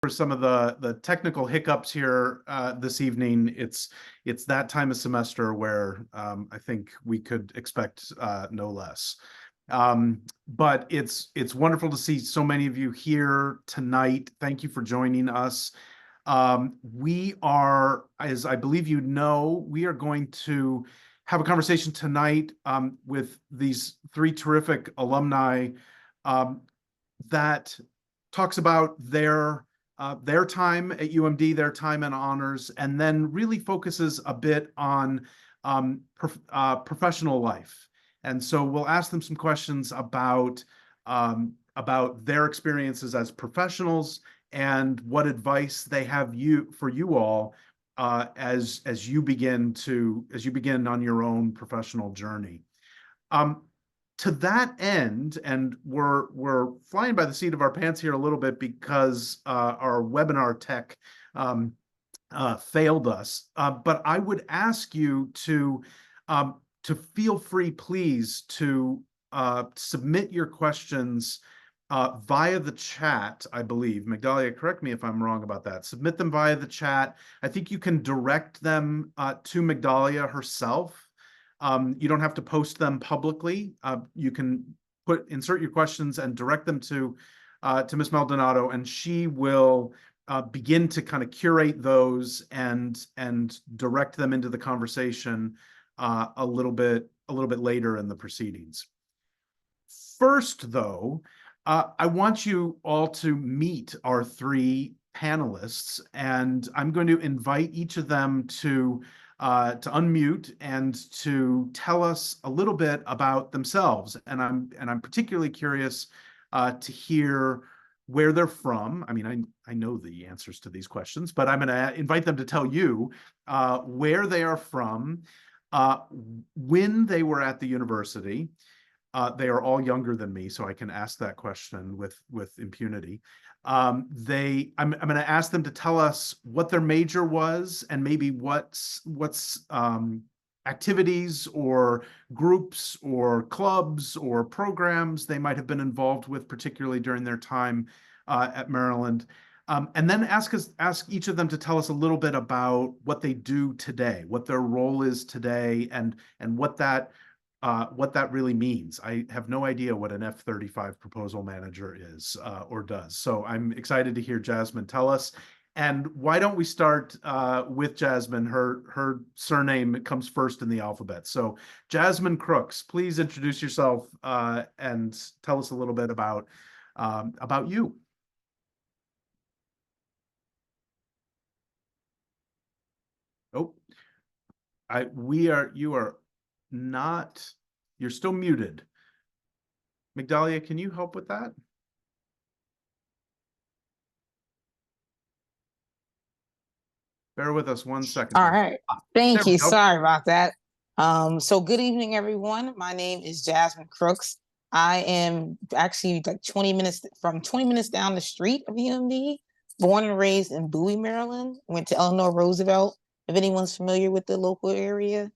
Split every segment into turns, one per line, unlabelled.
for some of the technical hiccups here this evening. It's that time of semester where I think we could expect no less. But it's wonderful to see so many of you here tonight. Thank you for joining us. We are, as I believe you know, we are going to have a conversation tonight with these three terrific alumni that talks about their time at UMD, their time in honors, and then really focuses a bit on professional life. And so we'll ask them some questions about their experiences as professionals and what advice they have for you all as you begin on your own professional journey. To that end, and we're flying by the seat of our pants here a little bit because our webinar tech failed us. But I would ask you to feel free, please, to submit your questions via the chat, I believe. Migdalia, correct me if I'm wrong about that. Submit them via the chat. I think you can direct them to Migdalia herself. You don't have to post them publicly. You can insert your questions and direct them to Ms. Maldonado, and she will begin to kind of curate those and direct them into the conversation a little bit later in the proceedings. First, though, I want you all to meet our three panelists, and I'm going to invite each of them to unmute and to tell us a little bit about themselves. And I'm particularly curious to hear where they're from. I mean, I know the answers to these questions, but I'm going to invite them to tell you where they are from, when they were at the university. They are all younger than me, so I can ask that question with impunity. I'm going to ask them to tell us what their major was and maybe what's activities or groups or clubs or programs they might have been involved with, particularly during their time at Maryland. And then ask each of them to tell us a little bit about what they do today, what their role is today, and what that really means. I have no idea what an F-35 proposal manager is or does. So I'm excited to hear Jasmine tell us. And why don't we start with Jasmine? Her surname comes first in the alphabet. So Jasmine Crooks, please introduce yourself and tell us a little bit about you. Oh, you are not, you're still muted. Migdalia, can you help with that? Bear with us 1 second.
All right. Thank you. Sorry about that. So good evening, everyone. My name is Jasmine Crooks. I am actually like 20 minutes down the street of UMD, born and raised in Bowie, Maryland. Went to Eleanor Roosevelt, if anyone's familiar with the local area,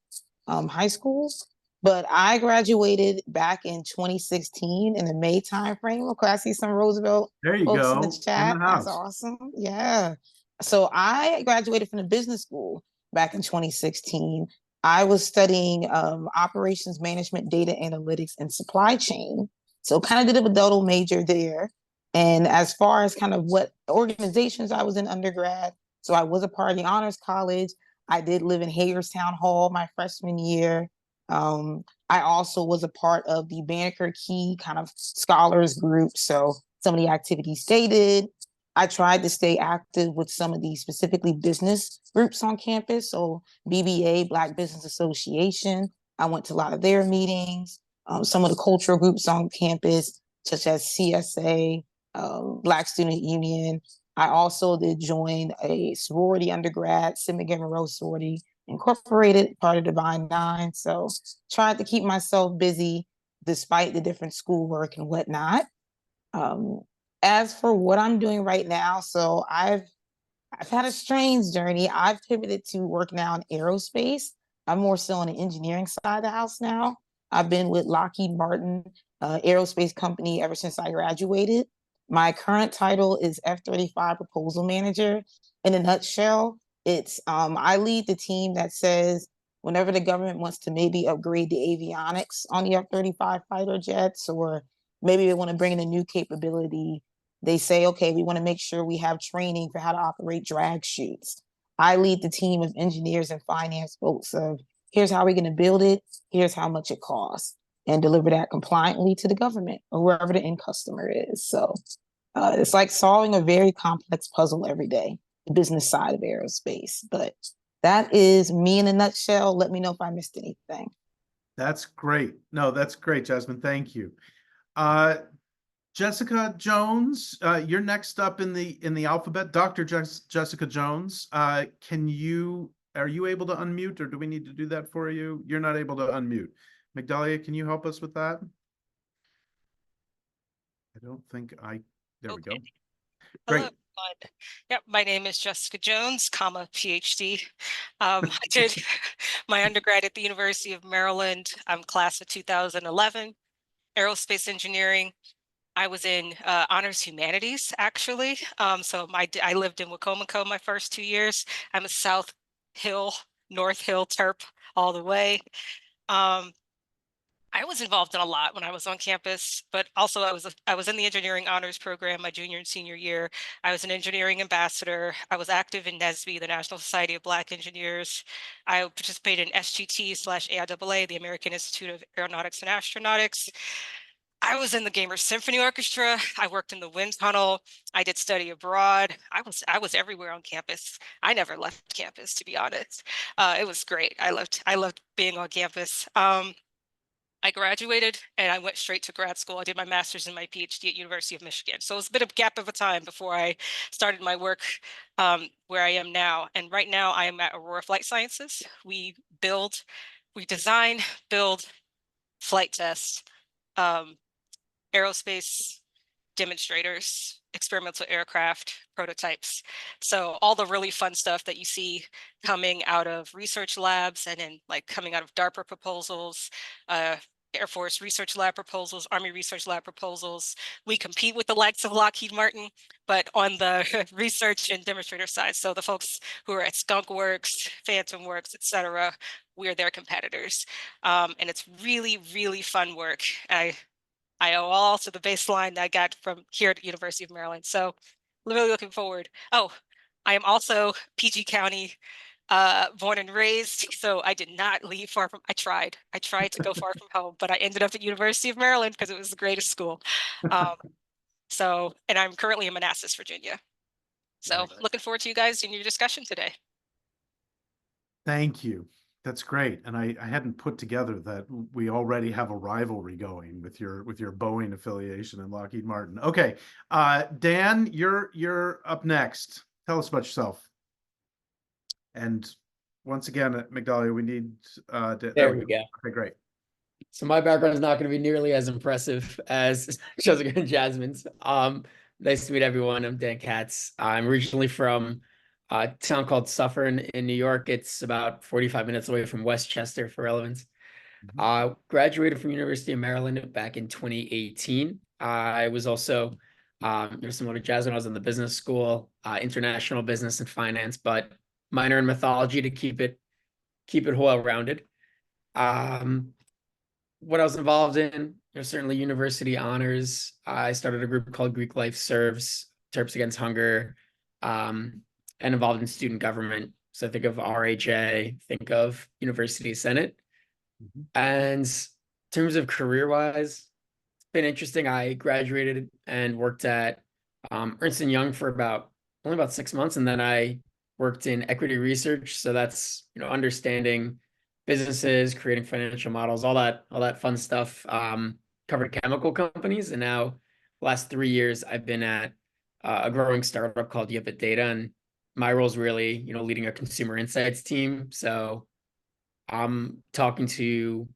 high schools. But I graduated back in 2016 in the May timeframe. Okay, I see some Roosevelt folks in the chat. That's awesome. Yeah. So I graduated from the business school back in 2016. I was studying operations management, data analytics, and supply chain. So kind of did a double major there. And as far as kind of what organizations I was in undergrad, so I was a part of the Honors College. I did live in Hagerstown Hall my freshman year. I also was a part of the Banneker Key kind of scholars group. So some of the activities they did. I tried to stay active with some of the specifically business groups on campus. So BBA, Black Business Association. I went to a lot of their meetings. Some of the cultural groups on campus, such as CSA, Black Student Union. I also did join a sorority undergrad, Sigma Gamma Rho sorority, Incorporated, part of Divine Nine. So tried to keep myself busy despite the different schoolwork and whatnot. As for what I'm doing right now, so I've had a strange journey. I've pivoted to work now in aerospace. I'm more so on the engineering side of the house now. I've been with Lockheed Martin, aerospace company, ever since I graduated. My current title is F-35 Proposal Manager. In a nutshell, it's I lead the team that says whenever the government wants to maybe upgrade the avionics on the F-35 fighter jets, or maybe they want to bring in a new capability, they say, okay, we want to make sure we have training for how to operate drag chutes. I lead the team of engineers and finance folks of here's how we're going to build it, here's how much it costs, and deliver that compliantly to the government or wherever the end customer is. So it's like solving a very complex puzzle every day, the business side of aerospace. But that is me in a nutshell. Let me know if I missed anything.
That's great. No, that's great, Jasmine. Thank you. Jessica Jones, you're next up in the alphabet. Dr. Jessica Jones, are you able to unmute, or do we need to do that for you? You're not able to unmute. Migdalia, can you help us with that? I don't think there we go.
Hello,
Great.
everyone. Yep, my name is Jessica Jones, PhD. I did my undergrad at the University of Maryland. I'm class of 2011, aerospace engineering. I was in honors humanities, actually. So I lived in Wacomico my first 2 years. I'm a South Hill, North Hill Terp all the way. I was involved in a lot when I was on campus, but also I was in the engineering honors program my junior and senior year. I was an engineering ambassador. I was active in NSBE, the National Society of Black Engineers. I participated in SGT/AIAA, the American Institute of Aeronautics and Astronautics. I was in the Gamer Symphony Orchestra. I worked in the wind tunnel. I did study abroad. I was everywhere on campus. I never left campus, to be honest. It was great. I loved being on campus. I graduated and I went straight to grad school. I did my master's and my PhD at University of Michigan. So it was a bit of a gap of a time before I started my work where I am now. And right now I am at Aurora Flight Sciences. We design, build, flight test, aerospace demonstrators, experimental aircraft, prototypes. So all the really fun stuff that you see coming out of research labs and then like coming out of DARPA proposals, Air Force Research Lab proposals, Army Research Lab proposals. We compete with the likes of Lockheed Martin, but on the research and demonstrator side. So the folks who are at Skunk Works, Phantom Works, et cetera, we're their competitors. And it's really, really fun work. I owe all to the baseline that I got from here at the University of Maryland. So really looking forward. Oh, I am also PG County born and raised. So I did not leave far from, I tried to go far from home, but I ended up at University of Maryland because it was the greatest school. And I'm currently in Manassas, Virginia. So looking forward to you guys in your discussion today.
Thank you. That's great. And I hadn't put together that we already have a rivalry going with your Boeing affiliation and Lockheed Martin. Okay. Dan, you're up next. Tell us about yourself. And once again, at Migdalia, we need
there we go.
Okay, great.
So my background is not going to be nearly as impressive as Jessica and Jasmine's. Nice to meet everyone. I'm Dan Katz. I'm originally from a town called Suffern in New York. It's about 45 minutes away from Westchester for relevance. Graduated from University of Maryland back in 2018. I was also, similar to Jasmine, I was in the business school, international business and finance, but minor in mythology to keep it well-rounded. What I was involved in, certainly university honors. I started a group called Greek Life Serves, Terps Against Hunger, and involved in student government. So think of RHA, think of University Senate. And in terms of career-wise, it's been interesting. I graduated and worked at Ernst & Young for only about 6 months, and then I worked in equity research. So that's understanding businesses, creating financial models, all that fun stuff. Covered chemical companies, and now last 3 years I've been at a growing startup called Yipit Data, and my role is really leading a consumer insights team. So I'm talking to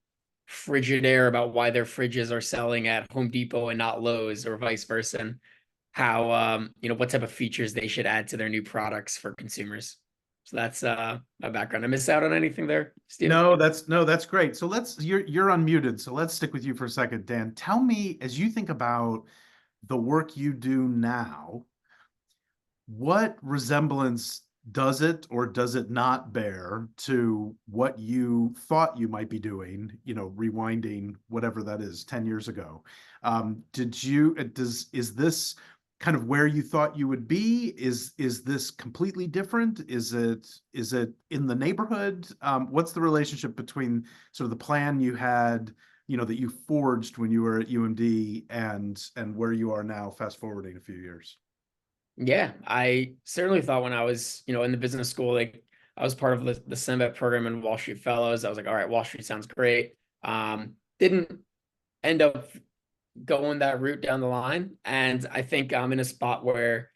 Frigidaire about why their fridges are selling at Home Depot and not Lowe's, or vice versa, and how what type of features they should add to their new products for consumers. So that's my background. I miss out on anything there, Steve?
No, that's great. So you're unmuted. So let's stick with you for a second, Dan. Tell me, as you think about the work you do now, what resemblance does it or does it not bear to what you thought you might be doing, rewinding whatever that is 10 years ago? Is this kind of where you thought you would be? Is this completely different? Is it in the neighborhood? What's the relationship between sort of the plan you had, that you forged when you were at UMD and where you are now, fast forwarding a few years?
Yeah, I certainly thought when I was, in the business school, like I was part of the CEMBET program in Wall Street Fellows. I was like, all right, Wall Street sounds great. Didn't end up going that route down the line. And I think I'm in a spot where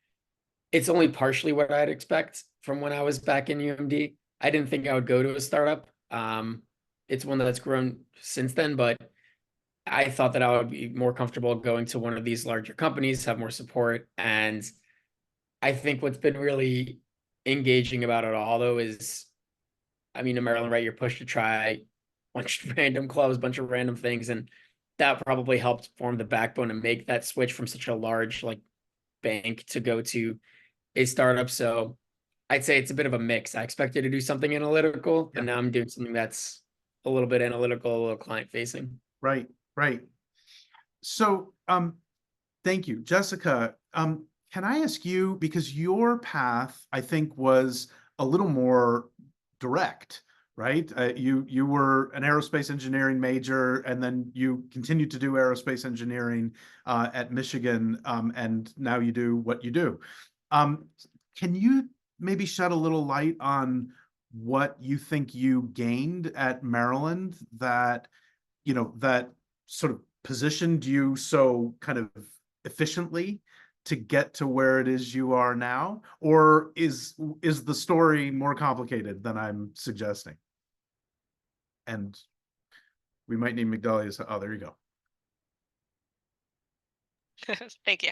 it's only partially what I'd expect from when I was back in UMD. I didn't think I would go to a startup. It's one that's grown since then, but I thought that I would be more comfortable going to one of these larger companies, have more support. And I think what's been really engaging about it all, though, is, in Maryland, right, you're pushed to try a bunch of random clubs, a bunch of random things, and that probably helped form the backbone and make that switch from such a large bank to go to a startup. So I'd say it's a bit of a mix. I expected to do something analytical, but now I'm doing something that's a little bit analytical, a little client facing.
Right. So, thank you, Jessica. Can I ask you, because your path, I think, was a little more direct, right? You were an aerospace engineering major, and then you continued to do aerospace engineering at Michigan, and now you do what you do. Can you maybe shed a little light on what you think you gained at Maryland that, that sort of positioned you so kind of efficiently to get to where it is you are now? Or is the story more complicated than I'm suggesting? And we might need Migdalia's. Oh, there you go.
Thank you.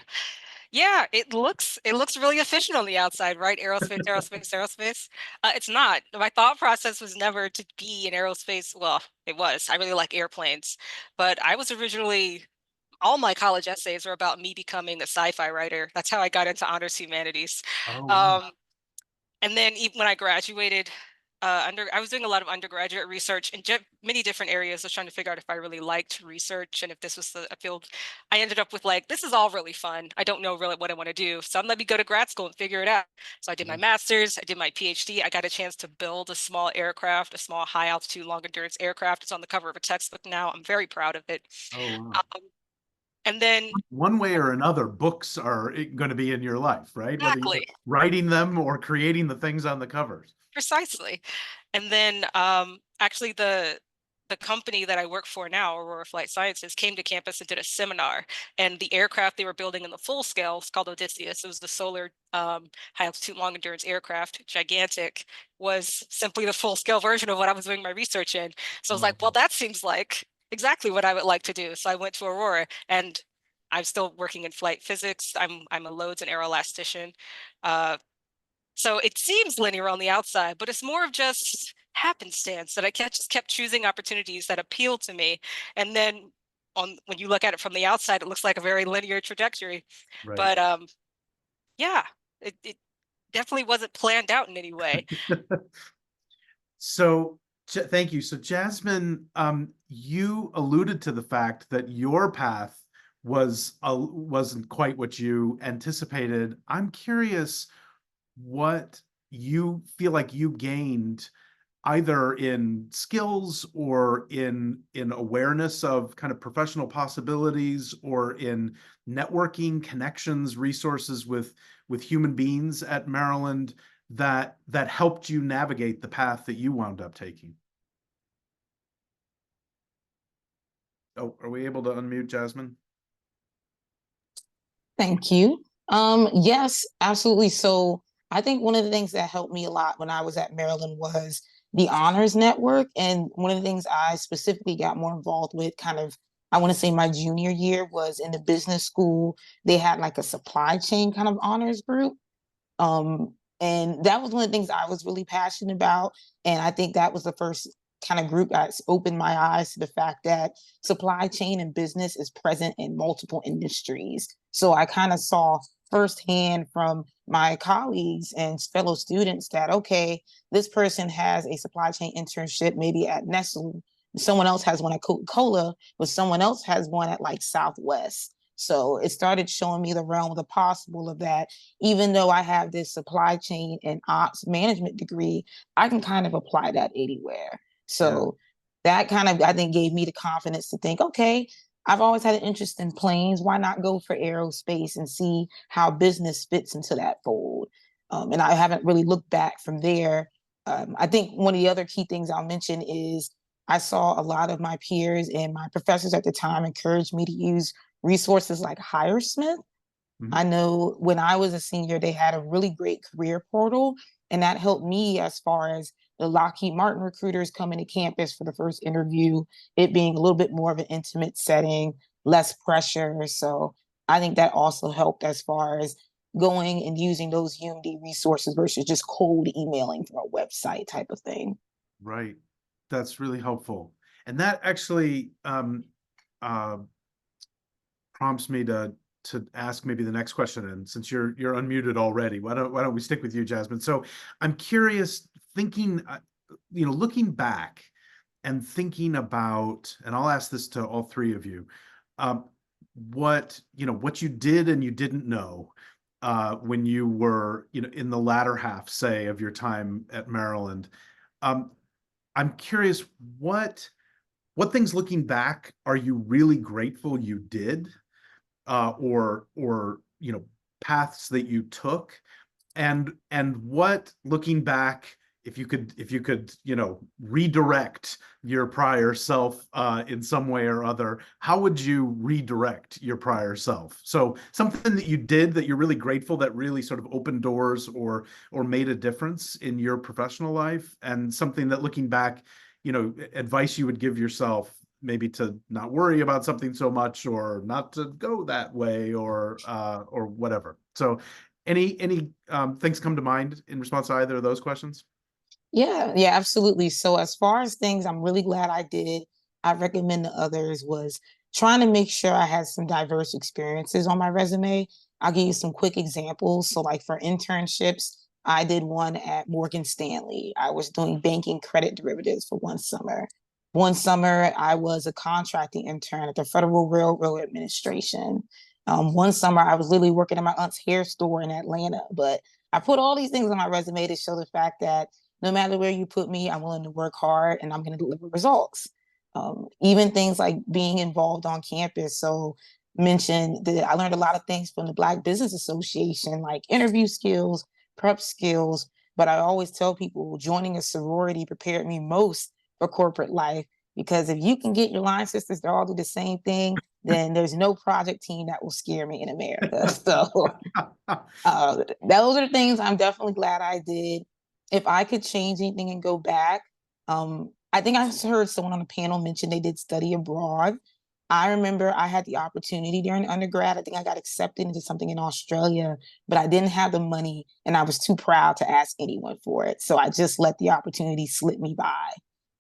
Yeah, it looks really efficient on the outside, right? Aerospace. It's not. My thought process was never to be in aerospace. Well, it was. I really like airplanes, but I was originally, all my college essays were about me becoming a sci-fi writer. That's how I got into honors humanities.
Oh, wow.
And then even when I graduated, I was doing a lot of undergraduate research in many different areas. I was trying to figure out if I really liked research and if this was a field. I ended up with this is all really fun. I don't know really what I want to do. So let me go to grad school and figure it out. So I did my master's, I did my PhD. I got a chance to build a small aircraft, a small high altitude, long endurance aircraft. It's on the cover of a textbook now. I'm very proud of it.
Oh, wow.
And then
one way or another, books are going to be in your life, right?
Exactly.
Whether you're writing them or creating the things on the covers.
Precisely. And then actually the company that I work for now, Aurora Flight Sciences, came to campus and did a seminar. And the aircraft they were building in the full scale is called Odysseus. It was the solar high altitude long endurance aircraft, gigantic, was simply the full scale version of what I was doing my research in. So I was like, well, that seems like exactly what I would like to do. So I went to Aurora, and I'm still working in flight physics. I'm a loads and aeroelastician. So it seems linear on the outside, but it's more of just happenstance that I just kept choosing opportunities that appealed to me. And then when you look at it from the outside, it looks like a very linear trajectory. Right. But yeah, it definitely wasn't planned out in any way.
So thank you. So Jasmine, you alluded to the fact that your path wasn't quite what you anticipated. I'm curious what you feel like you gained either in skills or in awareness of kind of professional possibilities or in networking, connections, resources with human beings at Maryland that helped you navigate the path that you wound up taking. Oh, are we able to unmute Jasmine?
Thank you. Yes, absolutely. So I think one of the things that helped me a lot when I was at Maryland was the honors network. And one of the things I specifically got more involved with I want to say my junior year was in the business school. They had a supply chain kind of honors group. And that was one of the things I was really passionate about. And I think that was the first kind of group that's opened my eyes to the fact that supply chain and business is present in multiple industries. So I kind of saw firsthand from my colleagues and fellow students that, okay, this person has a supply chain internship maybe at Nestle, someone else has one at Coca-Cola, but someone else has one at like Southwest. So it started showing me the realm of the possible of that. Even though I have this supply chain and ops management degree, I can kind of apply that anywhere. So that kind of, I think, gave me the confidence to think, okay, I've always had an interest in planes. Why not go for aerospace and see how business fits into that fold? And I haven't really looked back from there. I think one of the other key things I'll mention is I saw a lot of my peers and my professors at the time encourage me to use resources like HireSmith. I know when I was a senior, they had a really great career portal, and that helped me as far as the Lockheed Martin recruiters coming to campus for the first interview, it being a little bit more of an intimate setting, less pressure. So I think that also helped as far as going and using those UMD resources versus just cold emailing from a website type of thing.
Right. That's really helpful. And that actually prompts me to ask maybe the next question. And since you're unmuted already, why don't we stick with you, Jasmine? So I'm curious, thinking, looking back and thinking about, and I'll ask this to all three of you, what you did and you didn't know when you were, in the latter half, say, of your time at Maryland. I'm curious, what things looking back are you really grateful you did, or paths that you took, and what, looking back, if you could redirect your prior self in some way or other, how would you redirect your prior self? So something that you did that you're really grateful, that really sort of opened doors or made a difference in your professional life, and something that, looking back, advice you would give yourself, maybe to not worry about something so much, or not to go that way, or whatever. So any things come to mind in response to either of those questions?
Yeah, absolutely. So as far as things I'm really glad I did, I recommend to others, was trying to make sure I had some diverse experiences on my resume. I'll give you some quick examples. So like for internships, I did one at Morgan Stanley. I was doing banking credit derivatives for one summer. One summer, I was a contracting intern at the Federal Railroad Administration. One summer, I was literally working at my aunt's hair store in Atlanta. But I put all these things on my resume to show the fact that no matter where you put me, I'm willing to work hard and I'm going to deliver results. Even things like being involved on campus. So mentioned that I learned a lot of things from the Black Business Association, like interview skills, prep skills. But I always tell people joining a sorority prepared me most for corporate life, because if you can get your line sisters to all do the same thing, then there's no project team that will scare me in America. So those are the things I'm definitely glad I did. If I could change anything and go back, I think I heard someone on the panel mention they did study abroad. I remember I had the opportunity during undergrad. I think I got accepted into something in Australia, but I didn't have the money and I was too proud to ask anyone for it. So I just let the opportunity slip me by.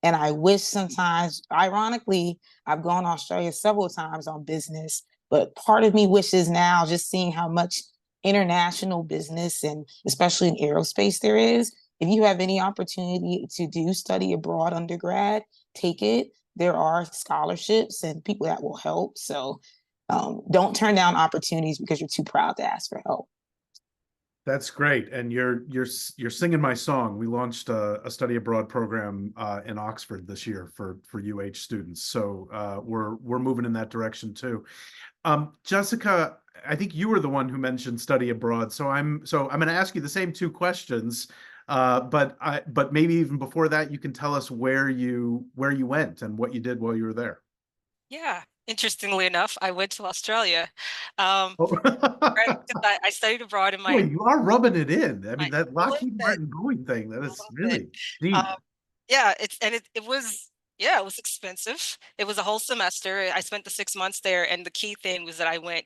And I wish sometimes, ironically, I've gone to Australia several times on business, but part of me wishes now, just seeing how much international business and especially in aerospace there is, if you have any opportunity to do study abroad undergrad, take it. There are scholarships and people that will help. So don't turn down opportunities because you're too proud to ask for help.
That's great, and you're singing my song. We launched a study abroad program in Oxford this year for UH students, so we're moving in that direction too. Jessica, I think you were the one who mentioned study abroad, so I'm going to ask you the same two questions, but maybe even before that, you can tell us where you went and what you did while you were there.
Yeah, interestingly enough, I went to Australia.
Oh.
I studied abroad in my.
Boy, you are rubbing it in. I mean, that
I
Lockheed Martin going thing, that is really deep.
Yeah, it was, it was expensive. It was a whole semester. I spent the 6 months there, and the key thing was that I went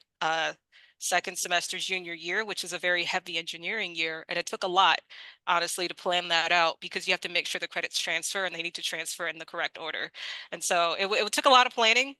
second semester junior year, which is a very heavy engineering year. And it took a lot, honestly, to plan that out because you have to make sure the credits transfer and they need to transfer in the correct order. And so it took a lot of planning.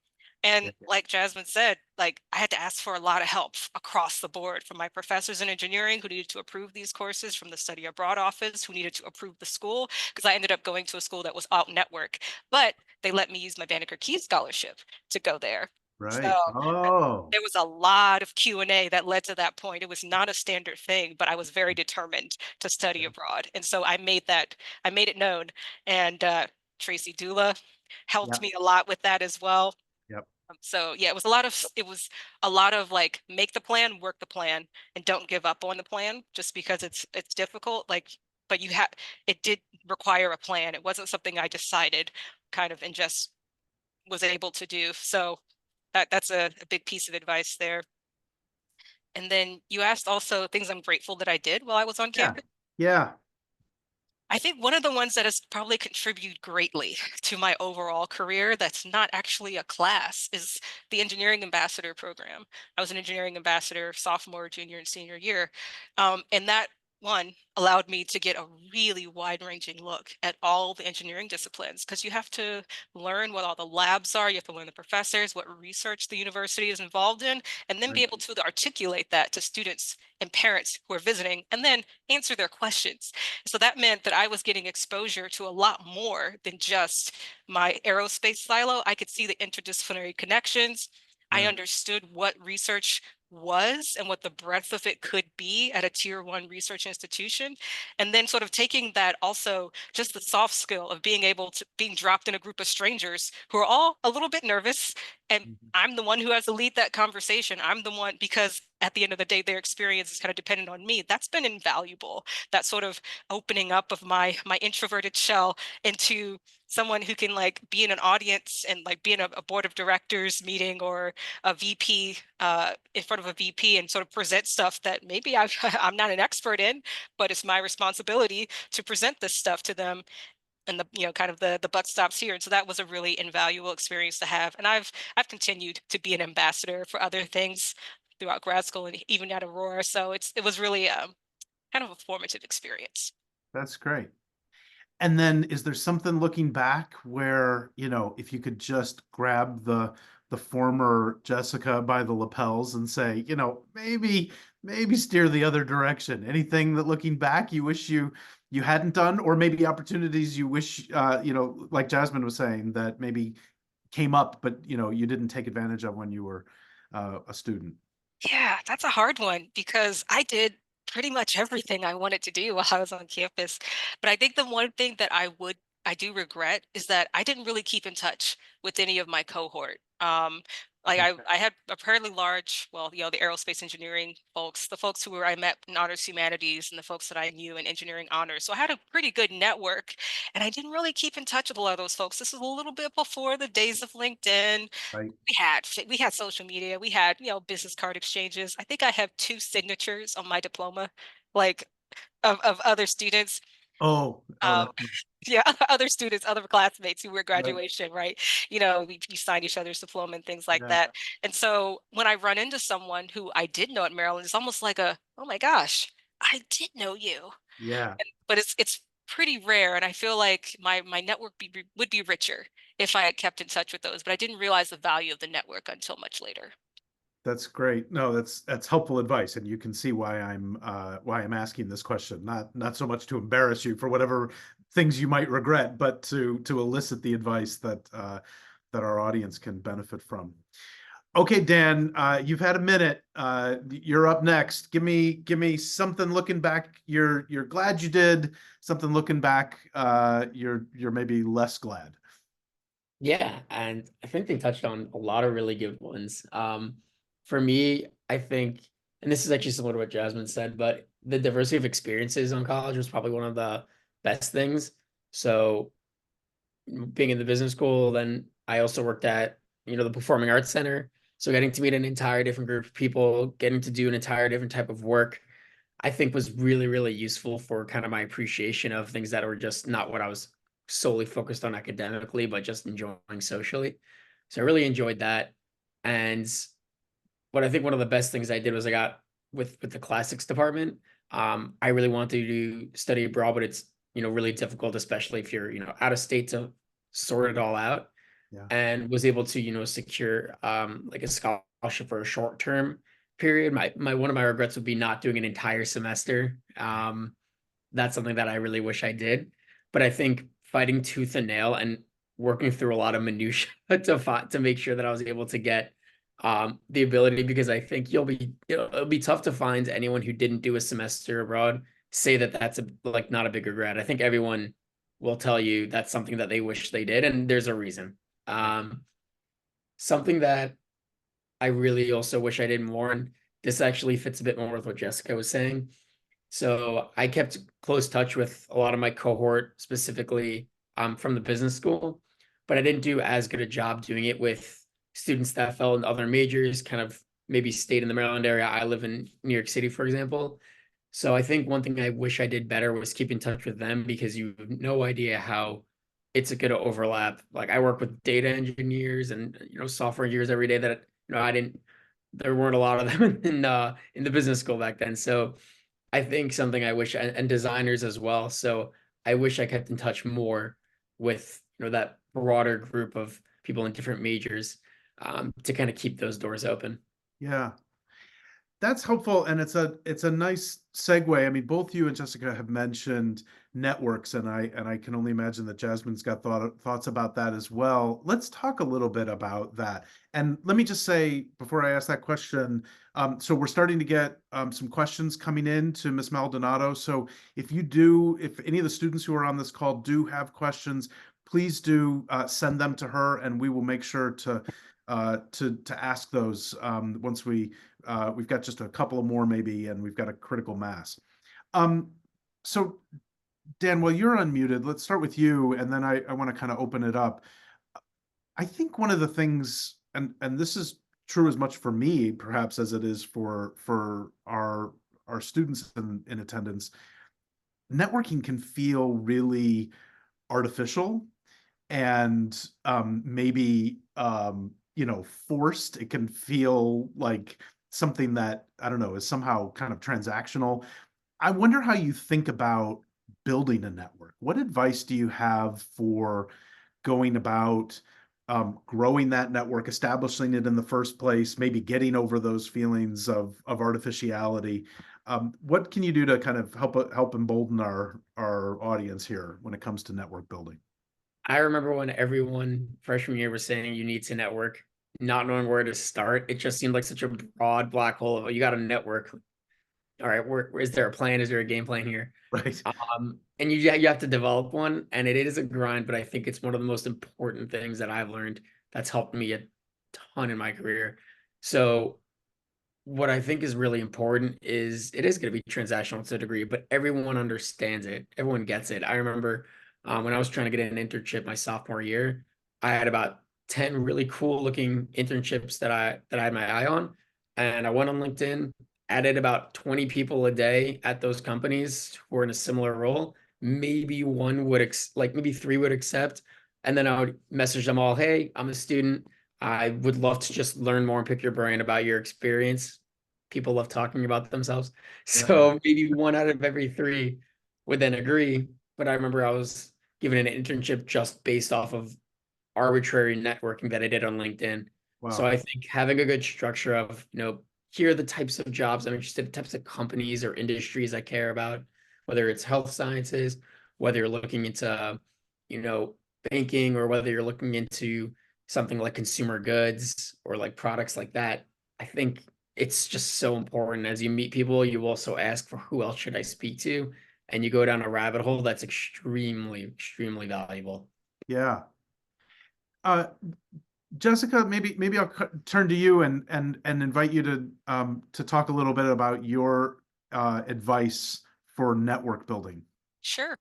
And like Jasmine said, like I had to ask for a lot of help across the board from my professors in engineering who needed to approve these courses, from the study abroad office who needed to approve the school, because I ended up going to a school that was out network, but they let me use my Banneker Key scholarship to go there. So
Right. Oh,
there was a lot of Q&A that led to that point. It was not a standard thing, but I was very determined to study abroad. And so I made it known. And Tracy Dula helped
yep,
me a lot with that as well.
yep,
So yeah, it was a lot of like make the plan, work the plan, and don't give up on the plan just because it's difficult. Like, but it did require a plan. It wasn't something I decided kind of and just was able to do. So that's a big piece of advice there. And then you asked also things I'm grateful that I did while I was on
yeah,
campus.
yeah.
I think one of the ones that has probably contributed greatly to my overall career that's not actually a class is the engineering ambassador program. I was an engineering ambassador sophomore, junior, and senior year. And that one allowed me to get a really wide-ranging look at all the engineering disciplines because you have to learn what all the labs are, you have to learn the professors, what research the university is involved in, and then be
Right.
able to articulate that to students and parents who are visiting and then answer their questions. So that meant that I was getting exposure to a lot more than just my aerospace silo. I could see the interdisciplinary connections. I
Yeah.
understood what research was and what the breadth of it could be at a tier 1 research institution. And then sort of taking that also just the soft skill of being dropped in a group of strangers who are all a little bit nervous. And
Mhm.
I'm the one who has to lead that conversation. I'm the one, because at the end of the day, their experience is kind of dependent on me. That's been invaluable. That sort of opening up of my introverted shell into someone who can like be in an audience and like be in a board of directors meeting or a VP in front of a VP and sort of present stuff that maybe I'm not an expert in, but it's my responsibility to present this stuff to them. And kind of the buck stops here. And so that was a really invaluable experience to have. And I've continued to be an ambassador for other things throughout grad school and even at Aurora. So it was really kind of a formative experience.
That's great. And then is there something looking back where, if you could just grab the former Jessica by the lapels and say, maybe steer the other direction. Anything that looking back you wish you hadn't done, or maybe opportunities you wish like Jasmine was saying, that maybe came up, but you didn't take advantage of when you were a student.
Yeah, that's a hard one because I did pretty much everything I wanted to do while I was on campus. But I think the one thing that I do regret is that I didn't really keep in touch with any of my cohort. Like I had a fairly large, well, the aerospace engineering folks, the folks who I met in honors humanities and the folks that I knew in engineering honors. So I had a pretty good network and I didn't really keep in touch with a lot of those folks. This is a little bit before the days of LinkedIn.
Right.
We had social media, we had business card exchanges. I think I have 2 signatures on my diploma, like of other students.
Oh,
um
that's
yeah, other students, other classmates who were
right.
graduation, right? We signed each other's diploma and things like
Yeah,
that. And so when I run into someone who I did know at Maryland, it's almost like oh my gosh, I did know you.
yeah.
But it's pretty rare, and I feel like my network would be richer if I had kept in touch with those, but I didn't realize the value of the network until much later.
That's great. No, that's helpful advice, and you can see why I'm asking this question. Not so much to embarrass you for whatever things you might regret, but to elicit the advice that our audience can benefit from. Okay, Dan, you've had a minute. You're up next. Give me something looking back. You're glad you did. Something looking back. You're maybe less glad.
Yeah, and I think they touched on a lot of really good ones. For me, I think, and this is actually similar to what Jasmine said, but the diversity of experiences on college was probably one of the best things. So being in the business school, then I also worked at, the Performing Arts Center. So getting to meet an entire different group of people, getting to do an entire different type of work, I think was really, really useful for kind of my appreciation of things that were just not what I was solely focused on academically, but just enjoying socially. So I really enjoyed that. And But I think one of the best things I did was I got with the classics department. I really wanted to study abroad, but it's, really difficult, especially if you're, out of state, to sort it all out.
Yeah.
And was able to, secure like a scholarship for a short term period. My one of my regrets would be not doing an entire semester. That's something that I really wish I did. But I think fighting tooth and nail and working through a lot of minutia to make sure that I was able to get the ability, because I think it'll be tough to find anyone who didn't do a semester abroad say that that's like not a big regret. I think everyone will tell you that's something that they wish they did, and there's a reason. Something that I really also wish I did more, and this actually fits a bit more with what Jessica was saying. So I kept close touch with a lot of my cohort, specifically from the business school, but I didn't do as good a job doing it with students that fell in other majors, kind of maybe stayed in the Maryland area. I live in New York City, for example. So I think one thing I wish I did better was keep in touch with them, because you have no idea how it's going to overlap. Like, I work with data engineers and software engineers every day that there weren't a lot of them in the business school back then. So I think something I wish, and designers as well. So I wish I kept in touch more with that broader group of people in different majors, to kind of keep those doors open.
Yeah. That's helpful, and it's a nice segue. I mean, both you and Jessica have mentioned networks, and I can only imagine that Jasmine's got thoughts about that as well. Let's talk a little bit about that. And let me just say before I ask that question, so we're starting to get some questions coming in to Ms. Maldonado. So if any of the students who are on this call do have questions, please do send them to her, and we will make sure to ask those once we've got just a couple of more maybe, and we've got a critical mass. So Dan, while you're unmuted, let's start with you, and then I want to kind of open it up. I think one of the things, and this is true as much for me perhaps as it is for our students in attendance, networking can feel really artificial and maybe forced. It can feel like something that, I don't know, is somehow kind of transactional. I wonder how you think about building a network. What advice do you have for going about growing that network, establishing it in the first place, maybe getting over those feelings of artificiality? What can you do to kind of help embolden our audience here when it comes to network building?
I remember when everyone freshman year was saying you need to network, not knowing where to start. It just seemed like such a broad black hole. You got to network. All right, is there a plan? Is there a game plan here?
Right.
And you have to develop one, and it is a grind, but I think it's one of the most important things that I've learned that's helped me a ton in my career. So what I think is really important is it is going to be transactional to a degree, but everyone understands it. Everyone gets it. I remember when I was trying to get an internship my sophomore year, I had about 10 really cool looking internships that I had my eye on. And I went on LinkedIn, added about 20 people a day at those companies who were in a similar role. Maybe one would maybe three would accept. And then I would message them all, hey, I'm a student. I would love to just learn more and pick your brain about your experience. People love talking about themselves. So maybe one out of every three would then agree. But I remember I was given an internship just based off of arbitrary networking that I did on LinkedIn. Wow. So I think having a good structure of, here are the types of jobs I'm interested in, types of companies or industries I care about, whether it's health sciences, whether you're looking into, banking, or whether you're looking into something like consumer goods or like products like that. I think it's just so important. As you meet people, you also ask for who else should I speak to? And you go down a rabbit hole that's extremely, extremely valuable.
Yeah. Jessica, maybe I'll turn to you and invite you to talk a little bit about your advice for network building.
Sure.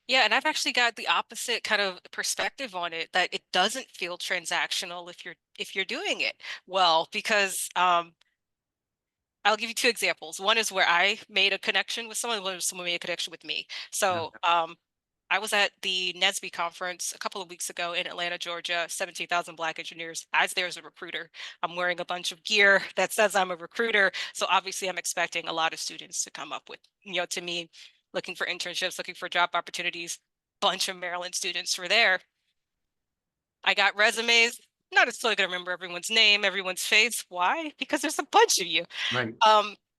Yeah, and I've actually got the opposite kind of perspective on it, that it doesn't feel transactional if you're doing it well, because I'll give you two examples. One is where I made a connection with someone, one is someone made a connection with me. So I was at the NSBE conference a couple of weeks ago in Atlanta, Georgia, 17,000 Black engineers. I was there as a recruiter. I'm wearing a bunch of gear that says I'm a recruiter. So obviously I'm expecting a lot of students to come up with, to me, looking for internships, looking for job opportunities. Bunch of Maryland students were there. I got resumes. Not necessarily going to remember everyone's name, everyone's face. Why? Because there's a bunch of you.
Right.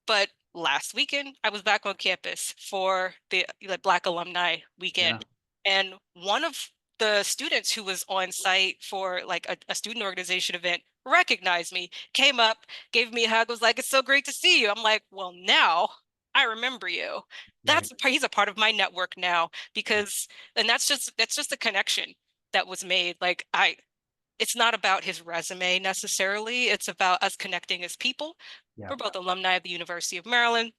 But last weekend, I was back on campus for the Black Alumni Weekend. Yeah. And one of the students who was on site for like a student organization event recognized me, came up, gave me a hug, was like, "It's so great to see you." I'm like, "Well, now I remember you." That's right. He's a part of my network now because, and that's just a connection that was made. Like it's not about his resume necessarily. It's about us connecting as people. Yeah. We're both alumni of the University of Maryland.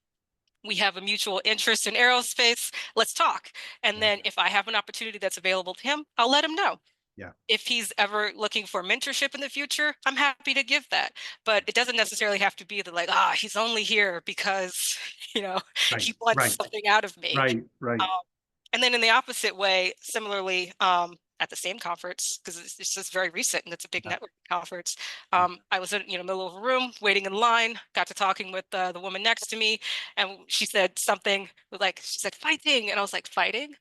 We have a mutual interest in aerospace. Let's talk. And then if I have an opportunity that's available to him, I'll let him know. Yeah. If he's ever looking for mentorship in the future, I'm happy to give that. But it doesn't necessarily have to be that he's only here because, right. He wants something out of me. Right. And then in the opposite way, similarly, at the same conference, because it's just very recent and it's a big network conference. I was in middle of a room waiting in line, got to talking with the woman next to me, and she said something she said fighting, and I was like, fighting?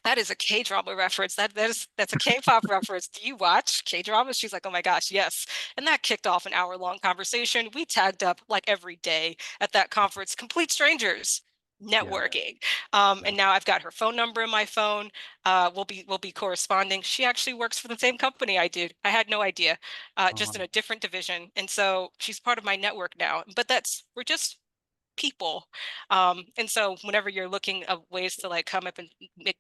That is a K-drama reference. That's a K-pop reference. Do you watch K-drama? She's like, "Oh my gosh, yes." And that kicked off an hour-long conversation. We tagged up like every day at that conference, complete strangers. Networking. And now I've got her phone number in my phone. We'll be corresponding. She actually works for the same company I did. I had no idea, just in a different division. And so she's part of my network now. But we're just people. And so whenever you're looking at ways to come up and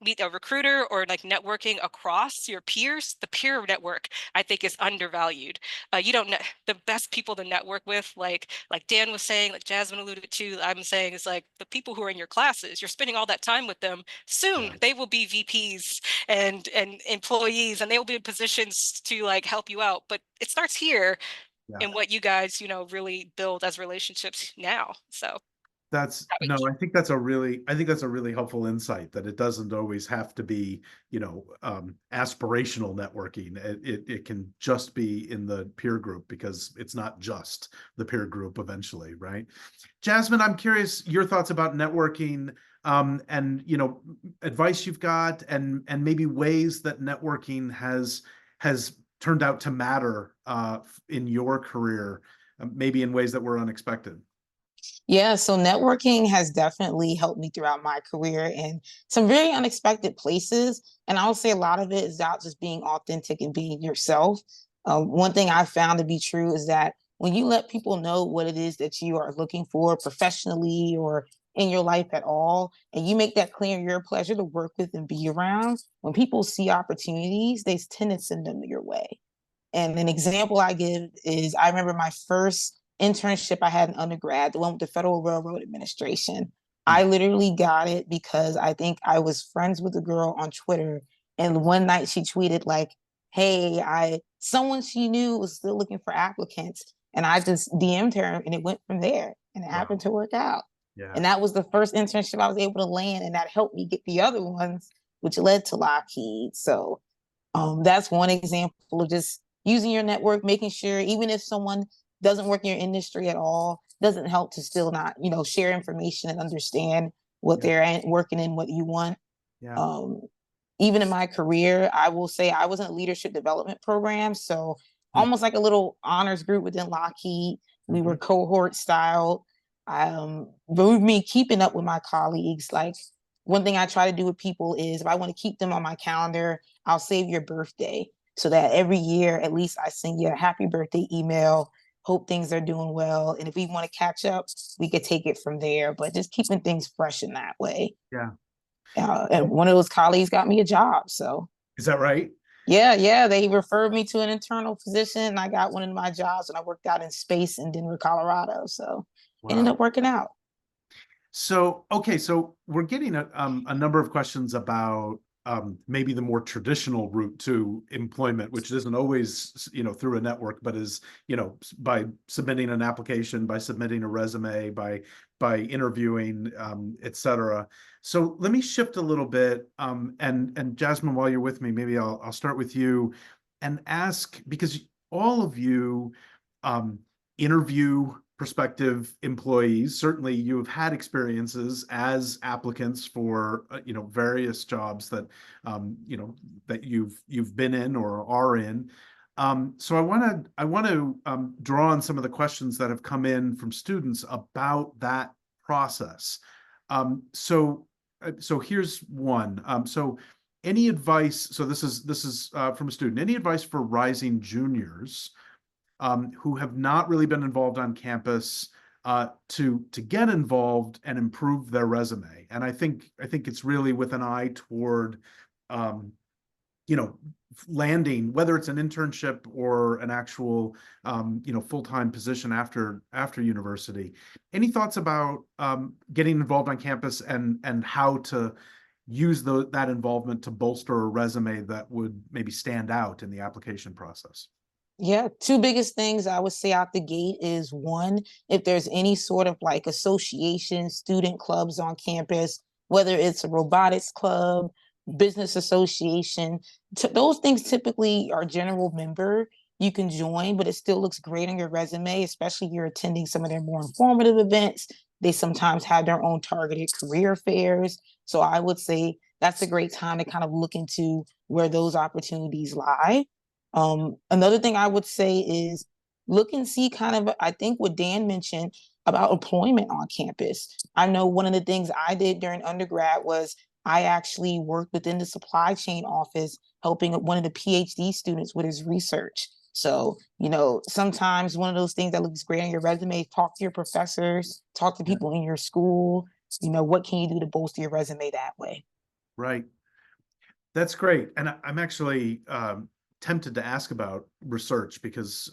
meet a recruiter or networking across your peers, the peer network I think is undervalued. You don't know the best people to network with, like Dan was saying, like Jasmine alluded to, I'm saying is the people who are in your classes. You're spending all that time with them. Soon they will be VPs and employees, and they will be in positions to help you out. But it starts here. And what you guys, really build as relationships now. So
I think that's a really helpful insight, that it doesn't always have to be, aspirational networking. It can just be in the peer group, because it's not just the peer group eventually, right? Jasmine, I'm curious your thoughts about networking, and advice you've got, and maybe ways that networking has turned out to matter in your career, maybe in ways that were unexpected.
Yeah, so networking has definitely helped me throughout my career in some very unexpected places. And I would say a lot of it is about just being authentic and being yourself. One thing I found to be true is that when you let people know what it is that you are looking for professionally or in your life at all, and you make that clear you're a pleasure to work with and be around, when people see opportunities, they tend to send them your way. And an example I give is I remember my first internship I had in undergrad, the one with the Federal Railroad Administration. I literally got it because I think I was friends with a girl on Twitter. And one night she tweeted "Hey, someone she knew was still looking for applicants." And I just DM'd her, and it went from there, and it happened to work out. Yeah. And that was the first internship I was able to land, and that helped me get the other ones, which led to Lockheed. So that's one example of just using your network, making sure even if someone doesn't work in your industry at all, doesn't help to still not, share information and understand what they're working in, what you want. Yeah. Even in my career, I will say I was in a leadership development program. So almost like a little honors group within Lockheed. We were cohort styled. With me keeping up with my colleagues, one thing I try to do with people is if I want to keep them on my calendar, I'll save your birthday so that every year, at least I send you a happy birthday email. Hope things are doing well. And if we want to catch up, we could take it from there, but just keeping things fresh in that way. Yeah. And one of those colleagues got me a job. So
is that right?
Yeah. They referred me to an internal position, and I got one of my jobs, and I worked out in space in Denver, Colorado. So it ended up working out.
So, okay. So we're getting a number of questions about maybe the more traditional route to employment, which isn't always, through a network, but is, by submitting an application, by submitting a resume, by by interviewing, et cetera. So let me shift a little bit, and Jasmine, while you're with me, maybe I'll start with you and ask, because all of you interview prospective employees. Certainly, you have had experiences as applicants for various jobs that that you've been in or are in. So I want to draw on some of the questions that have come in from students about that process. So here's one. So any advice? So this is from a student. Any advice for rising juniors who have not really been involved on campus to get involved and improve their resume? And I think it's really with an eye toward landing, whether it's an internship or an actual full-time position after university. Any thoughts about getting involved on campus and how to use that involvement to bolster a resume that would maybe stand out in the application process?
Yeah, two biggest things I would say out the gate is, one, if there's any sort of like association, student clubs on campus, whether it's a robotics club, business association, those things typically are general member. You can join, but it still looks great on your resume, especially if you're attending some of their more informative events. They sometimes have their own targeted career fairs. So I would say that's a great time to kind of look into where those opportunities lie. Another thing I would say is look and see kind of, I think what Dan mentioned about employment on campus. I know one of the things I did during undergrad was I actually worked within the supply chain office, helping one of the PhD students with his research. So, sometimes one of those things that looks great on your resume, talk to your professors, talk to people in your school, what can you do to bolster your resume that way?
Right. That's great. And I'm actually tempted to ask about research because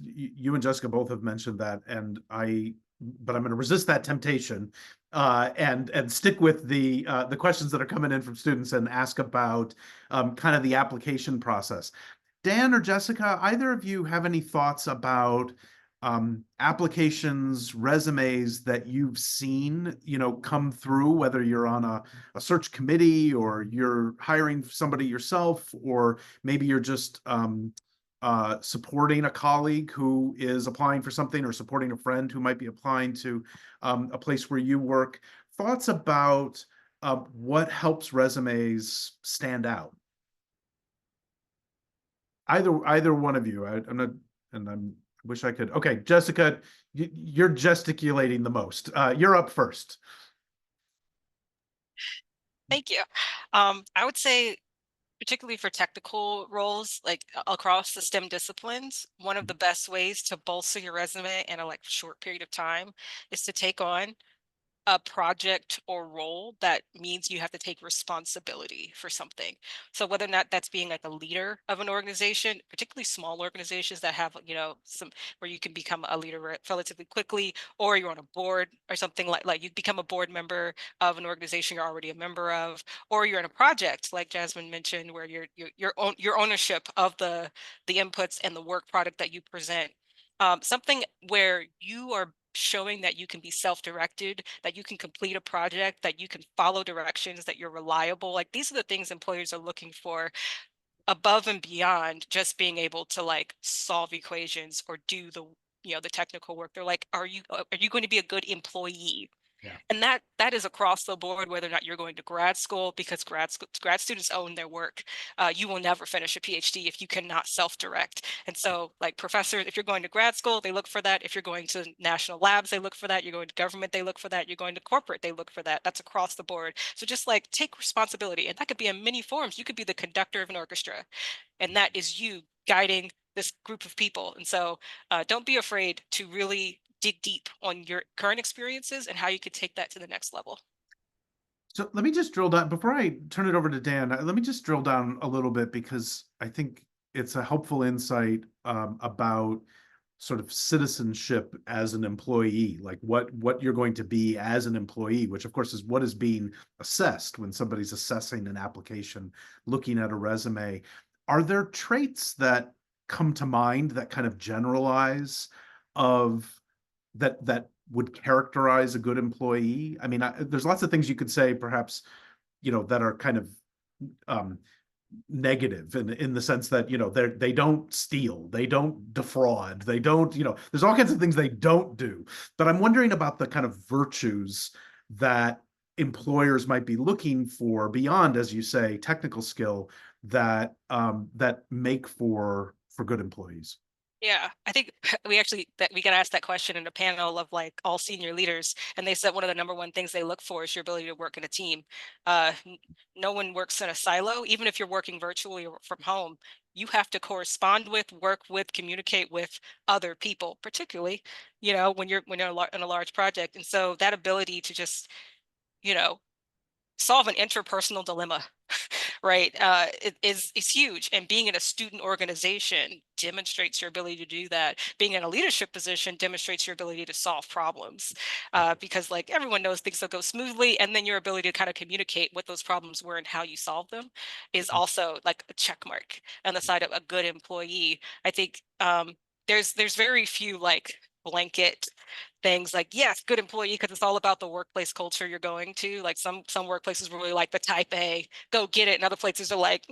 you and Jessica both have mentioned that, but I'm going to resist that temptation and stick with the questions that are coming in from students and ask about kind of the application process. Dan or Jessica, either of you have any thoughts about applications, resumes that you've seen, come through, whether you're on a search committee or you're hiring somebody yourself, or maybe you're just supporting a colleague who is applying for something, or supporting a friend who might be applying to a place where you work. Thoughts about what helps resumes stand out? Either one of you. I'm not, and I wish I could. Okay, Jessica, you're gesticulating the most. You're up first.
Thank you. I would say, particularly for technical roles, like across the STEM disciplines, one of the best ways to bolster your resume in a short period of time is to take on a project or role that means you have to take responsibility for something. So whether or not that's being like a leader of an organization, particularly small organizations that have, some where you can become a leader relatively quickly, or you're on a board or something like you become a board member of an organization you're already a member of, or you're in a project like Jasmine mentioned, where your ownership of the inputs and the work product that you present. Something where you are showing that you can be self-directed, that you can complete a project, that you can follow directions, that you're reliable. Like, these are the things employers are looking for above and beyond just being able to solve equations or do the technical work. They're like, are you going to be a good employee?
Yeah.
And that is across the board, whether or not you're going to grad school, because grad students own their work. You will never finish a PhD if you cannot self-direct. And so, professors, if you're going to grad school, they look for that. If you're going to national labs, they look for that. You're going to government, they look for that. You're going to corporate, they look for that. That's across the board. So just take responsibility. And that could be in many forms. You could be the conductor of an orchestra, and that is you guiding this group of people. And so don't be afraid to really dig deep on your current experiences and how you could take that to the next level.
So let me just drill down before I turn it over to Dan. Let me just drill down a little bit, because I think it's a helpful insight about sort of citizenship as an employee, like what you're going to be as an employee, which of course is what is being assessed when somebody's assessing an application, looking at a resume. Are there traits that come to mind that kind of generalize of that would characterize a good employee? I mean, there's lots of things you could say, perhaps, that are kind of negative in the sense that, they don't steal, they don't defraud, they don't, there's all kinds of things they don't do. But I'm wondering about the kind of virtues that employers might be looking for beyond, as you say, technical skill, that make for good employees.
Yeah, I think we got asked that question in a panel of like all senior leaders, and they said one of the number one things they look for is your ability to work in a team. No one works in a silo, even if you're working virtually or from home. You have to correspond with, work with, communicate with other people, particularly, when you're in a large project. And so that ability to just, solve an interpersonal dilemma, right, is huge. And being in a student organization demonstrates your ability to do that. Being in a leadership position demonstrates your ability to solve problems, because like everyone knows things will go smoothly, and then your ability to kind of communicate what those problems were and how you solve them is also like a check mark on the side of a good employee. I think there's very few like blanket things like, yes, good employee, because it's all about the workplace culture you're going to. Like some workplaces really like the type A, go get it, and other places are like,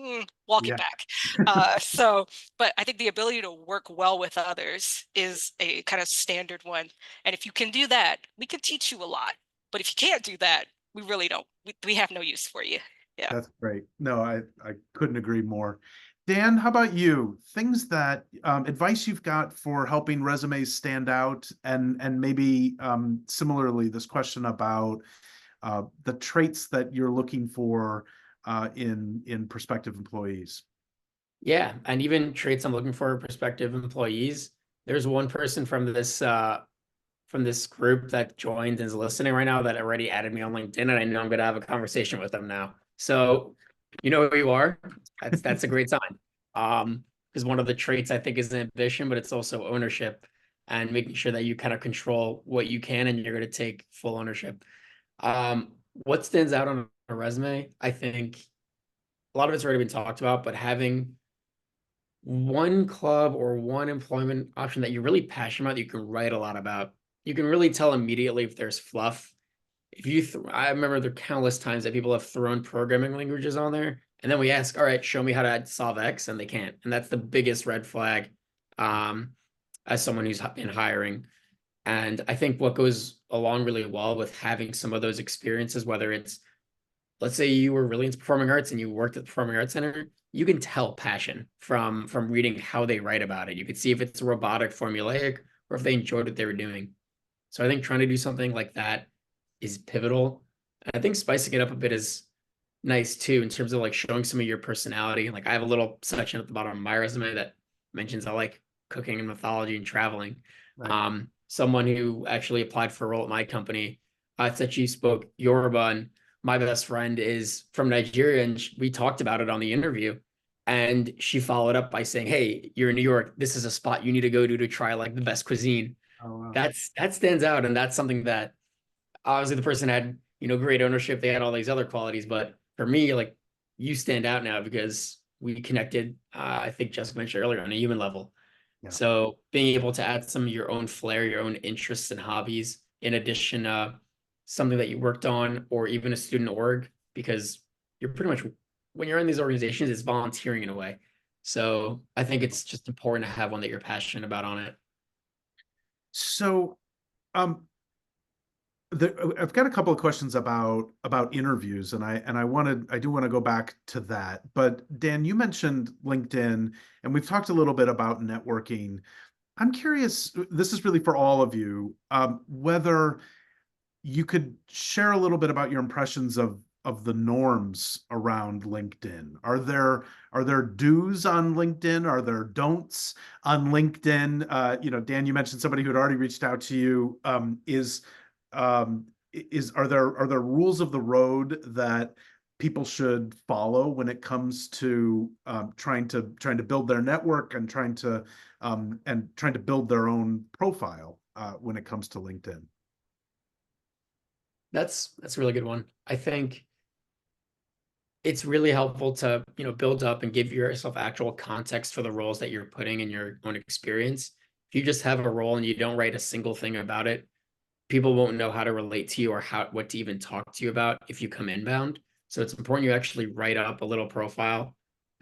walk it back. But I think the ability to work well with others is a kind of standard one. And if you can do that, we can teach you a lot. But if you can't do that, we really don't. We have no use for you. Yeah.
That's great. No, I couldn't agree more. Dan, how about you? Things that advice you've got for helping resumes stand out, and maybe similarly, this question about the traits that you're looking for in prospective employees.
Yeah, and even traits I'm looking for prospective employees. There's one person from this group that joined and is listening right now that already added me on LinkedIn, and I know I'm going to have a conversation with them now. So you know who you are. That's a great sign. Because one of the traits I think is ambition, but it's also ownership and making sure that you kind of control what you can and you're going to take full ownership. What stands out on a resume? I think a lot of it's already been talked about, but having one club or one employment option that you're really passionate about, that you can write a lot about. You can really tell immediately if there's fluff. I remember there are countless times that people have thrown programming languages on there, and then we ask, all right, show me how to solve X, and they can't. And that's the biggest red flag as someone who's in hiring. And I think what goes along really well with having some of those experiences, whether it's, let's say you were really into performing arts and you worked at the Performing Arts Center, you can tell passion from reading how they write about it. You can see if it's robotic, formulaic, or if they enjoyed what they were doing. So I think trying to do something like that is pivotal. And I think spicing it up a bit is nice too, in terms of like showing some of your personality. Like I have a little section at the bottom of my resume that mentions I like cooking and mythology and traveling. Right. Someone who actually applied for a role at my company said she spoke Yoruba, and my best friend is from Nigeria, and we talked about it on the interview. And she followed up by saying, "Hey, you're in New York. This is a spot you need to go to try like the best cuisine." Oh, wow. That stands out, and that's something that obviously the person had, great ownership. They had all these other qualities, but for me, like, you stand out now because we connected. I think Jessica mentioned earlier, on a human level. Yeah. So being able to add some of your own flair, your own interests and hobbies, in addition to something that you worked on, or even a student org, because you're pretty much, when you're in these organizations, it's volunteering in a way. So I think it's just important to have one that you're passionate about on it.
So I've got a couple of questions about interviews, and I do want to go back to that. But Dan, you mentioned LinkedIn, and we've talked a little bit about networking. I'm curious, this is really for all of you, whether you could share a little bit about your impressions of the norms around LinkedIn. Are there do's on LinkedIn? Are there don'ts on LinkedIn? Dan, you mentioned somebody who had already reached out to you. Are there rules of the road that people should follow when it comes to trying to build their network and trying to build their own profile when it comes to LinkedIn?
That's a really good one. I think it's really helpful to, build up and give yourself actual context for the roles that you're putting in your own experience. If you just have a role and you don't write a single thing about it, people won't know how to relate to you or what to even talk to you about if you come inbound. So it's important you actually write up a little profile.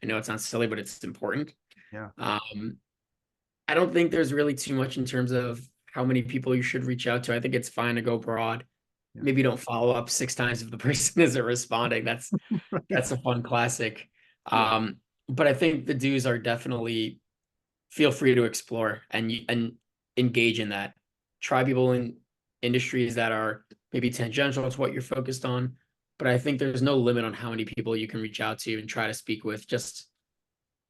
I know it sounds silly, but it's important.
Yeah.
I don't think there's really too much in terms of how many people you should reach out to. I think it's fine to go broad.
Yeah.
Maybe don't follow up 6 times if the person isn't responding. That's a fun classic. But I think the do's are definitely feel free to explore and engage in that. Try people in industries that are maybe tangential to what you're focused on. But I think there's no limit on how many people you can reach out to and try to speak with. Just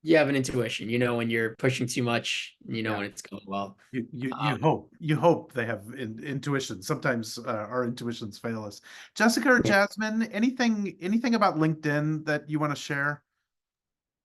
you have an intuition, you know, when you're pushing too much, you know, when it's going well.
You hope they have intuition. Sometimes our intuitions fail us. Jessica or Jasmine, anything about LinkedIn that you want to share?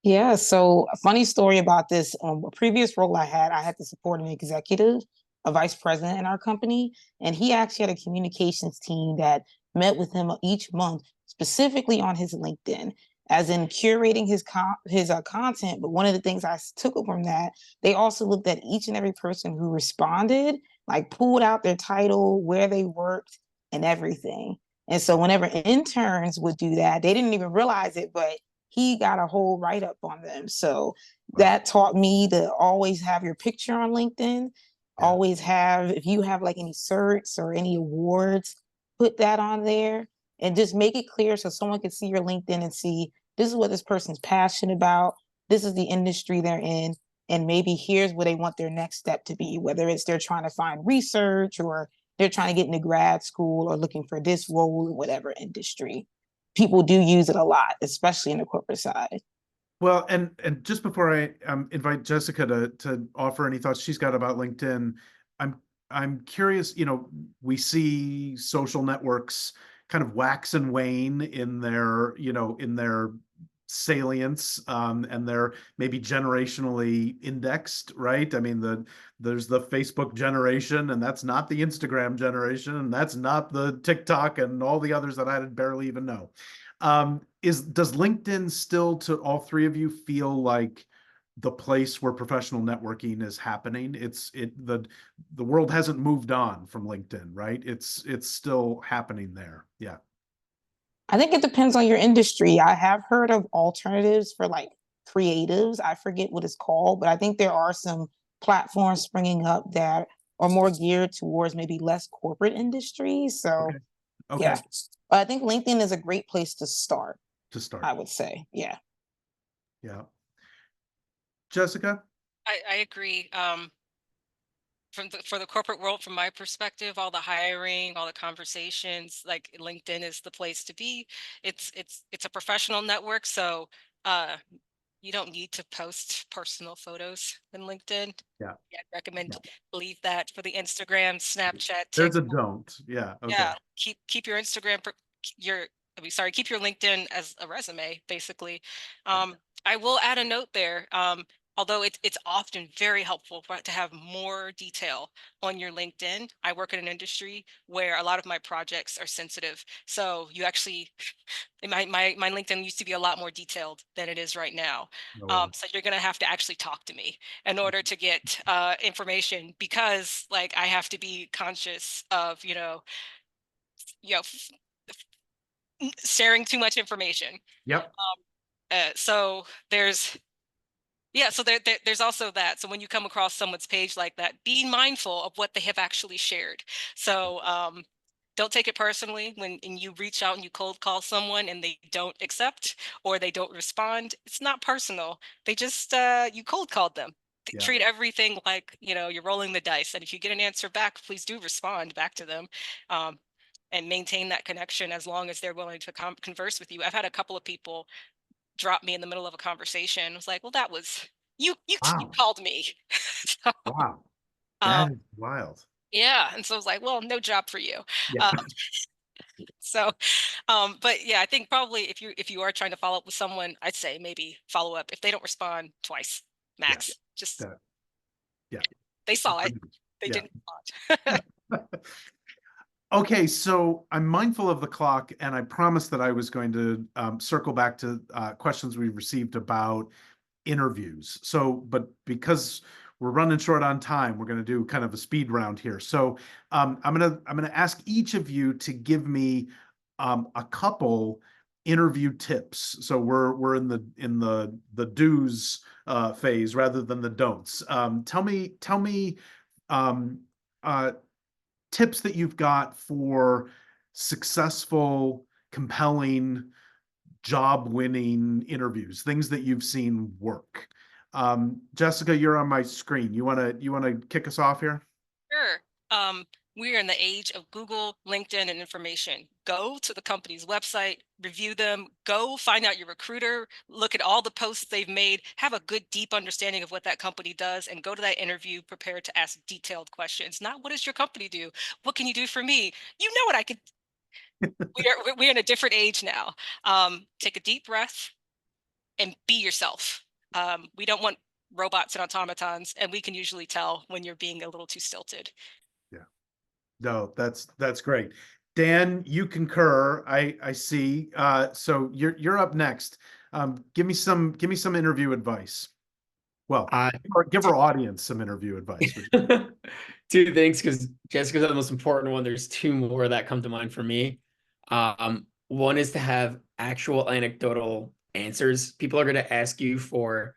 Yeah, so a funny story about this. A previous role I had to support an executive, a vice president in our company, and he actually had a communications team that met with him each month, specifically on his LinkedIn, as in curating his content. But one of the things I took from that, they also looked at each and every person who responded, like pulled out their title, where they worked, and everything. And so whenever interns would do that, they didn't even realize it, but he got a whole write-up on them. So that taught me to always have your picture on LinkedIn. Always have, if you have like any certs or any awards, put that on there and just make it clear so someone can see your LinkedIn and see this is what this person's passionate about. This is the industry they're in. And maybe here's where they want their next step to be, whether it's they're trying to find research or they're trying to get into grad school or looking for this role in whatever industry. People do use it a lot, especially in the corporate side.
Well, and just before I invite Jessica to offer any thoughts she's got about LinkedIn, I'm curious. You know, we see social networks kind of wax and wane in their salience, and they're maybe generationally indexed, right? I mean, there's the Facebook generation, and that's not the Instagram generation, and that's not the TikTok and all the others that I barely even know. Does LinkedIn still, to all three of you, feel like the place where professional networking is happening? The world hasn't moved on from LinkedIn, right? It's still happening there. Yeah.
I think it depends on your industry. I have heard of alternatives for like creatives. I forget what it's called, but I think there are some platforms springing up that are more geared towards maybe less corporate industries. So
Okay.
yeah, but I think LinkedIn is a great place to start. I would say, yeah.
Yeah. Jessica?
I agree. For the corporate world, from my perspective, all the hiring, all the conversations, like LinkedIn is the place to be. It's a professional network, so you don't need to post personal photos in LinkedIn.
Yeah.
I'd recommend leave that for the Instagram, Snapchat,
There's a
TikTok.
don't. Yeah. Okay.
Yeah, keep your Instagram keep your LinkedIn as a resume, basically. I will add a note there. Although it's often very helpful to have more detail on your LinkedIn. I work in an industry where a lot of my projects are sensitive. So you actually, my LinkedIn used to be a lot more detailed than it is right now. So you're going to have to actually talk to me in order to get information, because like I have to be conscious of, sharing too much information.
Yep.
So there's there's also that. So when you come across someone's page like that, be mindful of what they have actually shared. So don't take it personally when you reach out and you cold call someone and they don't accept or they don't respond. It's not personal. They just you cold called them. Treat everything like you're rolling the dice, and if you get an answer back, please do respond back to them. And maintain that connection as long as they're willing to converse with you. I've had a couple of people drop me in the middle of a conversation. I was like, well, that was you called me. So,
wow. That is wild.
Yeah. And so I was like, well, no job for you.
Yeah.
But yeah, I think probably if you are trying to follow up with someone, I'd say maybe follow up if they don't respond twice, max. Just they saw it. They didn't respond.
Okay, so I'm mindful of the clock, and I promised that I was going to circle back to questions we received about interviews. So, but because we're running short on time. We're going to do kind of a speed round here. So I'm gonna ask each of you to give me a couple interview tips. So we're in the do's phase rather than the don'ts. Tell me tips that you've got for successful, compelling, job-winning interviews, things that you've seen work. Jessica, you're on my screen. You wanna kick us off here?
Sure. We are in the age of Google, LinkedIn, and information. Go to the company's website, review them, go find out your recruiter, look at all the posts they've made, have a good, deep understanding of what that company does, and go to that interview prepared to ask detailed questions. Not what does your company do? What can you do for me? You know what I could. We're in a different age now. Take a deep breath and be yourself. We don't want robots and automatons, and we can usually tell when you're being a little too stilted.
Yeah. No, that's great. Dan, you concur. I see. So you're up next. Give me some interview advice. Well, give our audience some interview advice.
Two things, because Jessica's the most important one. There's two more that come to mind for me. One is to have actual anecdotal answers. People are going to ask you for,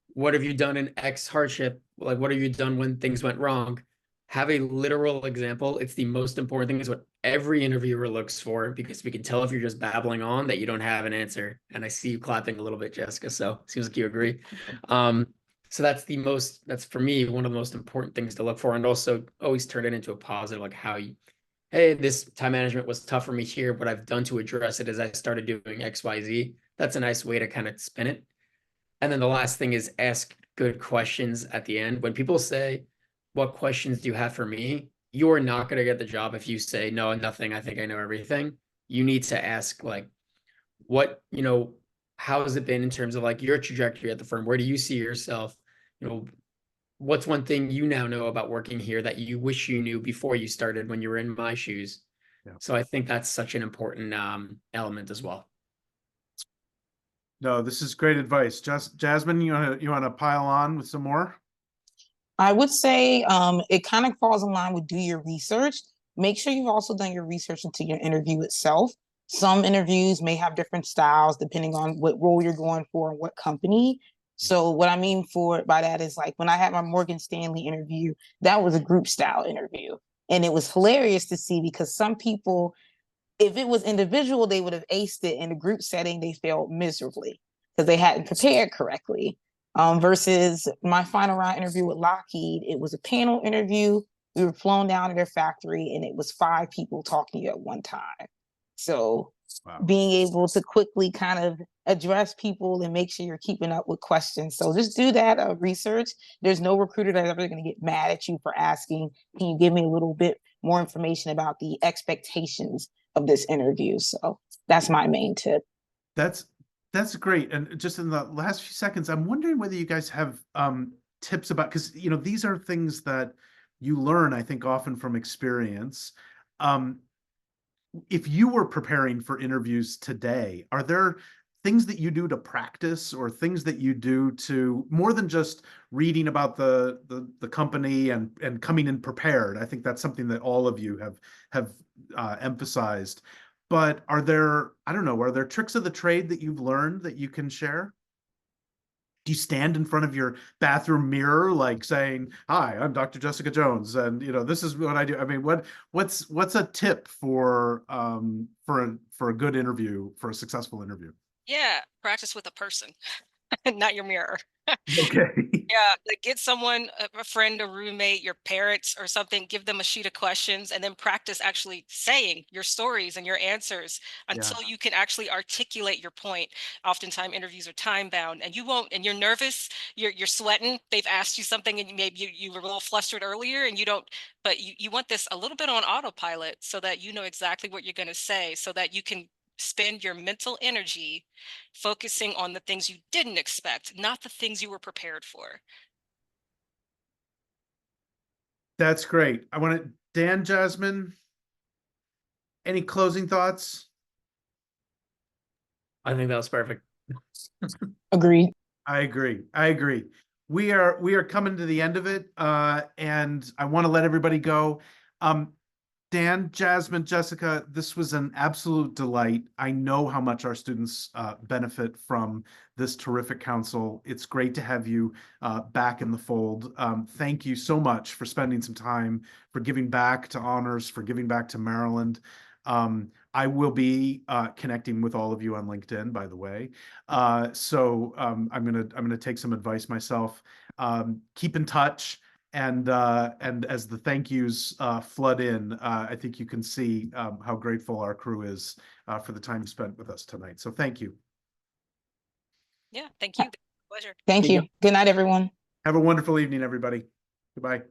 what have you done in X hardship? Like, what have you done when things went wrong? Have a literal example. It's the most important thing. Is what every interviewer looks for, because we can tell if you're just babbling on that you don't have an answer. And I see you clapping a little bit, Jessica. So it seems like you agree. So that's for me, one of the most important things to look for, and also always turn it into a positive, like how you, hey, this time management was tough for me here. What I've done to address it is I started doing X, Y, Z. That's a nice way to kind of spin it. And then the last thing is ask good questions at the end. When people say, what questions do you have for me? You're not going to get the job if you say, no, nothing. I think I know everything. You need to ask, like, what, how has it been in terms of like your trajectory at the firm? Where do you see yourself? What's one thing you now know about working here that you wish you knew before you started when you were in my shoes? Yeah. So I think that's such an important element as well.
No, this is great advice. Jasmine, you wanna pile on with some more?
I would say it kind of falls in line with do your research. Make sure you've also done your research into your interview itself. Some interviews may have different styles depending on what role you're going for and what company. So what I mean by that is, like, when I had my Morgan Stanley interview, that was a group style interview. And it was hilarious to see, because some people, if it was individual, they would have aced it. In a group setting, they failed miserably because they hadn't prepared correctly. Versus my final round interview with Lockheed, it was a panel interview. We were flown down to their factory, and it was 5 people talking to you at one time. So being able to quickly kind of address people and make sure you're keeping up with questions. So just do that research. There's no recruiter that's ever going to get mad at you for asking, can you give me a little bit more information about the expectations of this interview? So that's my main tip.
That's great. And just in the last few seconds, I'm wondering whether you guys have tips about, because these are things that you learn, I think, often from experience. If you were preparing for interviews today, are there things that you do to practice, or things that you do to, more than just reading about the company and coming in prepared? I think that's something that all of you have emphasized. But are there tricks of the trade that you've learned that you can share? Do you stand in front of your bathroom mirror, like saying, "Hi, I'm Dr. Jessica Jones, and this is what I do"? I mean, what's a tip for a good interview, for a successful interview?
Yeah, practice with a person, not your mirror.
Okay.
Yeah, like get someone, a friend, a roommate, your parents or something, give them a sheet of questions, and then practice actually saying your stories and your answers until you can actually articulate your point. Oftentimes interviews are time bound, and you're nervous, you're sweating. They've asked you something and maybe you were a little flustered earlier and but you want this a little bit on autopilot so that you know exactly what you're going to say, so that you can spend your mental energy focusing on the things you didn't expect, not the things you were prepared for.
That's great. Dan, Jasmine, any closing thoughts?
I think that was perfect.
Agreed.
I agree. we are coming to the end of it, and I want to let everybody go. Dan, Jasmine, Jessica, this was an absolute delight. I know how much our students benefit from this terrific council. It's great to have you back in the fold. Thank you so much for spending some time, for giving back to honors, for giving back to Maryland. I will be connecting with all of you on LinkedIn, by the way. So I'm gonna take some advice myself. Keep in touch. And as the thank yous flood in, I think you can see how grateful our crew is for the time you spent with us tonight. So thank you.
Yeah, thank you. Pleasure.
Thank you. Good night, everyone.
Have a wonderful evening, everybody. Goodbye.